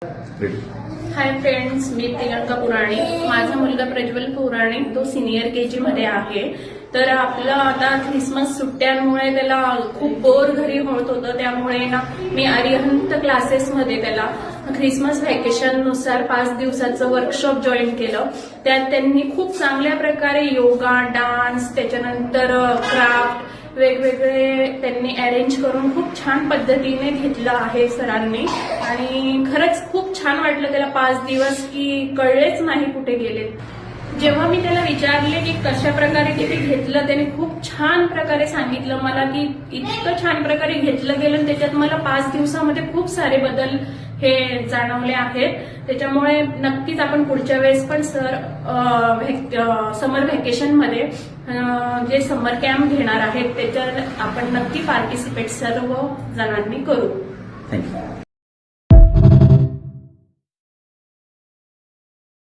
Hi friends, मी प्रियंका पुराणे. माझा मुलगा प्रज्वल पुराणे तो सिनियर केजी मध्ये आहे. तर आपलं आता ख्रिसमस सुट्ट्यांमुळे त्याला खूप बोर घरी होत होतं. त्यामुळे ना मी अरिहंत क्लासेसमध्ये त्याला ख्रिसमस व्हॅकेशन नुसार 5 दिवसाचं वर्कशॉप जॉईन केलं. त्यात त्यांनी खूप चांगल्या प्रकारे योगा, डान्स, त्याच्यानंतर क्राफ्ट वेगवेगळे त्यांनी अरेंज करून खूप छान पद्धतीने घेतलं आहे सरांनी. आणि खरंच खूप छान वाटलं त्याला 5 दिवस की कळलेच नाही कुठे गेले. जेव्हा मी त्याला विचारले की कशा प्रकारे किती घेतलं, त्याने खूप छान प्रकारे सांगितलं मला की इतकं छान प्रकारे घेतलं गेलं. त्याच्यात मला 5 दिवसामध्ये खूप सारे बदल हे जाणवले आहेत. त्याच्यामुळे नक्कीच आपण पुढच्या वेळेस पण समर व्हॅकेशन मध्ये जे समर कॅम्प घेणार आहेत त्याच्यात आपण नक्की पार्टिसिपेट सर्व जणांनी करू. थँक्यू.